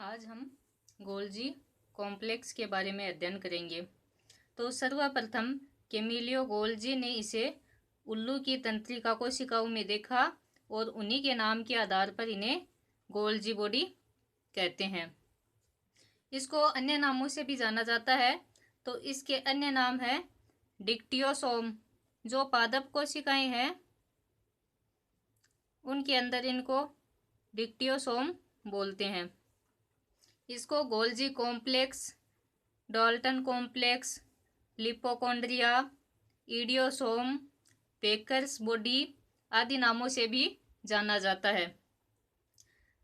आज हम Golgi complex के बारे में अध्ययन करेंगे। तो सर्वप्रथम कैमिलियो गोल्जी ने इसे उल्लू की तंत्रिका कोशिकाओं में देखा और उन्हीं के नाम के आधार पर इन्हें गोल्जी बॉडी कहते हैं। इसको अन्य नामों से भी जाना जाता है। तो इसके अन्य नाम है डिक्टियोसोम। जो पादप कोशिकाएं हैं उनके अंदर इनको डिक्टियोसोम बोलते हैं। इसको Golgi complex, Dalton complex, lipochondria, idiosome, Baker's body आदि नामों से भी जाना जाता है।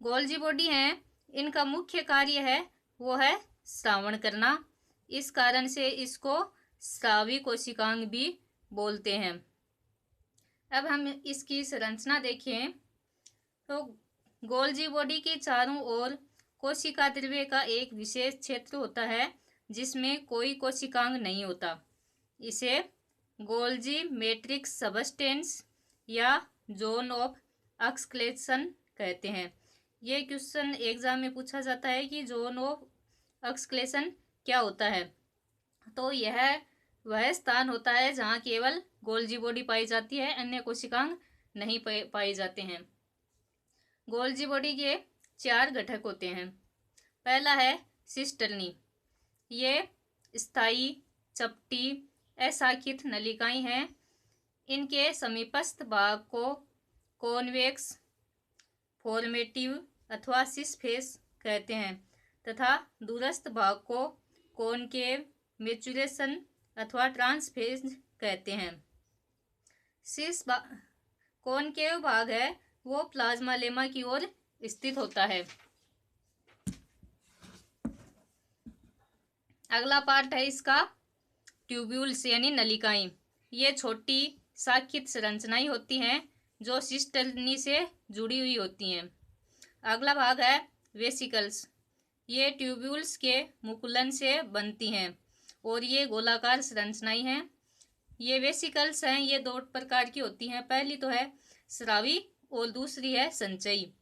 गोल्जी बॉडी हैं, इनका मुख्य कार्य है वो है स्रावण करना। इस कारण से इसको स्रावी कोशिकांग भी बोलते हैं। अब हम इसकी संरचना देखें तो गोल्जी बॉडी के चारों ओर कोशिका द्रव्य का एक विशेष क्षेत्र होता है जिसमें कोई कोशिकांग नहीं होता। इसे गोल्जी मैट्रिक्स सबस्टेंस या जोन ऑफ एक्सक्लेशन कहते हैं। ये क्वेश्चन एग्जाम में पूछा जाता है कि जोन ऑफ एक्सक्लेशन क्या होता है। तो यह वह स्थान होता है जहाँ केवल गोल्जी बॉडी पाई जाती है, अन्य कोशिकांग नहीं पाए जाते हैं। गोल्जी बॉडी के 4 घटक होते हैं। पहला है सिस्टर्नी। ये स्थायी, चपटी, अशाखित नलिकाएं हैं। इनके समीपस्थ भाग को कॉन्वेक्स, फॉर्मेटिव अथवा सिसफेस कहते हैं तथा दूरस्थ भाग को कॉनकेव, मैचुरेशन अथवा ट्रांसफेस कहते हैं। कॉनकेव भाग है वो प्लाज्मा लेमा की ओर स्थित होता है। अगला पार्ट है इसका ट्यूब्यूल्स यानी नलिकाएं। ये छोटी शाखित संरचनाएं होती हैं जो सिस्टर्नी से जुड़ी हुई होती हैं। अगला भाग है वेसिकल्स। ये ट्यूब्यूल्स के मुकुलन से बनती हैं और ये गोलाकार संरचनाएं हैं। ये वेसिकल्स हैं, ये 2 प्रकार की होती हैं। पहली तो है स्रावी और दूसरी है संचयी।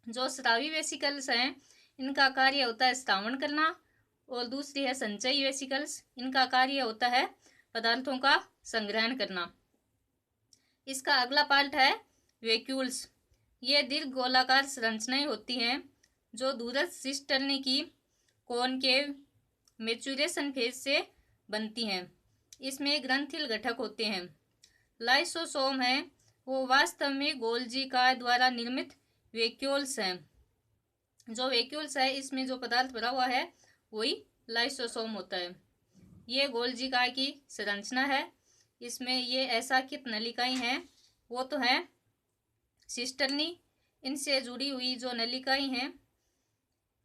जो स्रावी वेसिकल्स हैं इनका कार्य होता है स्रावण करना और दूसरी है संचयी वेसिकल्स, इनका कार्य होता है पदार्थों का संग्रहण करना। इसका अगला पार्ट है वैक्यूल्स। ये दीर्घ गोलाकार संरचनाएं होती हैं जो दूरस्थ सिस्टर्नी की कॉनकेव, मैचुरेशन फेज से बनती हैं। इसमें ग्रंथिल घटक होते हैं। लाइसोसोम है वो वास्तव में गोल्जी का द्वारा निर्मित वैक्यूल्स हैं। जो वैक्यूल्स है इसमें जो पदार्थ भरा हुआ है वही लाइसोसोम होता है। ये गोल्जी का की संरचना है। इसमें ये अशाखित नलिकाएं हैं वो तो है सिस्टर्नी, इनसे जुड़ी हुई जो नलिकाएं हैं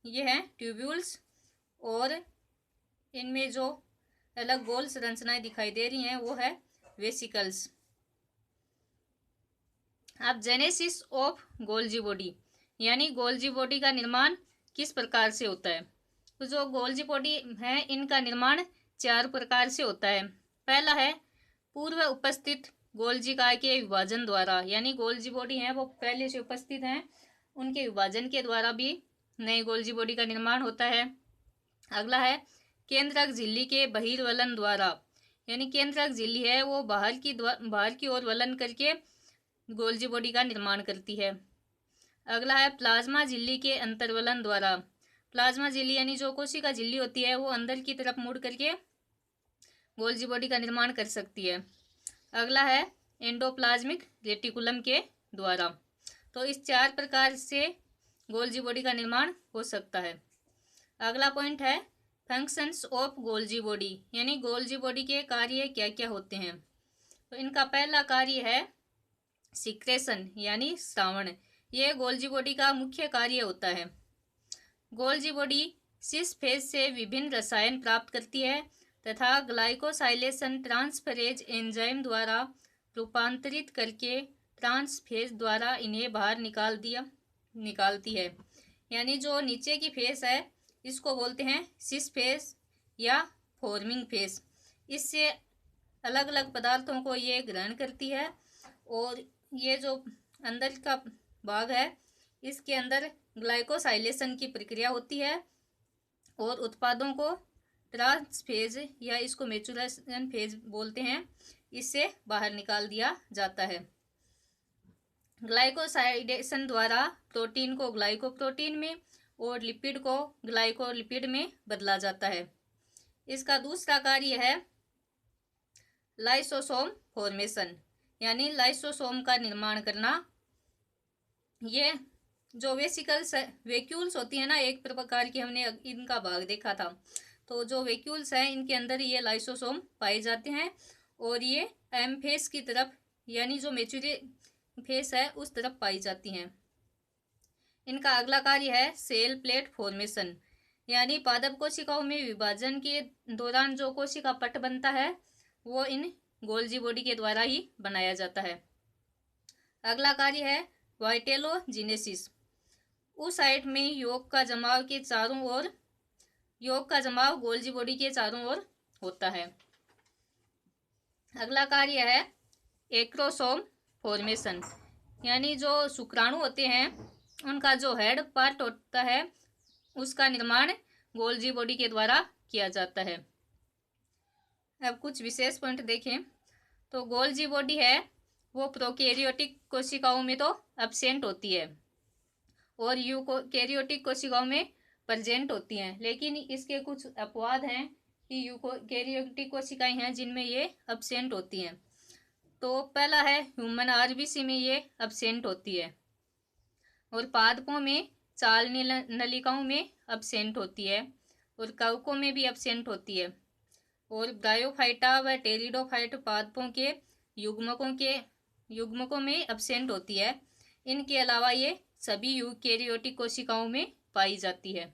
ये हैं ट्यूब्यूल्स और इनमें जो अलग गोल संरचनाएं दिखाई दे रही हैं वो है वेसिकल्स। अब जेनेसिस ऑफ गोल्जी बॉडी यानी गोल्जी बॉडी का निर्माण किस प्रकार से होता है। तो जो गोल्जी बॉडी है इनका निर्माण 4 प्रकार से होता है। पहला है पूर्व उपस्थित गोल्जिका के विभाजन द्वारा, यानी गोल्जी बॉडी है वो पहले से उपस्थित हैं, उनके विभाजन के द्वारा भी नई गोल्जी बॉडी का निर्माण होता है। अगला है केंद्रक झिल्ली के बहिर्वलन द्वारा, यानी केंद्रक झिल्ली है वो बाहर की ओर वलन करके गोल्जी बॉडी का निर्माण करती है। अगला है प्लाज्मा झिल्ली के अंतर्वलन द्वारा। प्लाज्मा झिल्ली यानी जो कोशिका झिल्ली होती है वो अंदर की तरफ मुड़ करके गोल्जी बॉडी का निर्माण कर सकती है। अगला है एंडोप्लाज्मिक रेटिकुलम के द्वारा। तो इस 4 प्रकार से गोल्जी बॉडी का निर्माण हो सकता है। अगला पॉइंट है फंक्शंस ऑफ गोल्जी बॉडी, यानी गोल्जी बॉडी के कार्य क्या क्या होते हैं। तो इनका पहला कार्य है सिक्रेशन यानी स्रावण। यह गोल्जी बॉडी का मुख्य कार्य होता है। गोल्जी बॉडी सिस फेज से विभिन्न रसायन प्राप्त करती है तथा ग्लाइकोसाइलेशन ट्रांसफरेज एंजाइम द्वारा रूपांतरित करके ट्रांसफेज द्वारा इन्हें बाहर निकालती है। यानी जो नीचे की फेस है इसको बोलते हैं सिस फेस या फॉर्मिंग फेस। इससे अलग अलग पदार्थों को ये ग्रहण करती है और ये जो अंदर का भाग है इसके अंदर ग्लाइकोसाइलेशन की प्रक्रिया होती है और उत्पादों को ट्रांसफेज या इसको मैच्योरेशन फेज बोलते हैं, इससे बाहर निकाल दिया जाता है। ग्लाइकोसाइडेशन द्वारा प्रोटीन को ग्लाइकोप्रोटीन में और लिपिड को ग्लाइकोलिपिड में बदला जाता है। इसका दूसरा कार्य है लाइसोसोम फॉर्मेशन, यानी लाइसोसोम का निर्माण करना। ये जो वेक्यूल्स होती है ना, एक प्रकार की हमने इनका भाग देखा था, तो जो वेक्यूल्स हैं इनके अंदर ये लाइसोसोम पाए जाते हैं और ये एम फेस की तरफ, यानी जो मैच्योर फेस है उस तरफ पाई जाती हैं। इनका अगला कार्य है सेल प्लेट फॉर्मेशन, यानी पादप कोशिकाओं में विभाजन के दौरान जो कोशिका पट बनता है वो इन गोल्जी बॉडी के द्वारा ही बनाया जाता है। अगला कार्य है वाइटेलोजिनेसिस। उस साइट में योग का जमाव गोल्जी बॉडी के चारों ओर होता है। अगला कार्य है एक्रोसोम फॉर्मेशन, यानी जो शुक्राणु होते हैं उनका जो हेड पार्ट होता है उसका निर्माण गोल्जी बॉडी के द्वारा किया जाता है। अब कुछ विशेष पॉइंट देखें तो गोल्जी बॉडी है वो प्रोकैरियोटिक कोशिकाओं में तो एब्सेंट होती है और यूकैरियोटिक कोशिकाओं में प्रेजेंट होती हैं, लेकिन इसके कुछ अपवाद हैं कि यूकैरियोटिक कोशिकाएं हैं जिनमें ये एब्सेंट होती हैं। तो पहला है ह्यूमन आरबीसी में ये एब्सेंट होती है और पादपों में चाल नलिकाओं में एब्सेंट होती है और कवकों में भी एब्सेंट होती है और ब्रायोफाइटा व टेरिडोफाइट पादपों के युग्मकों में एब्सेंट होती है। इनके अलावा ये सभी यूकैरियोटिक कोशिकाओं में पाई जाती है।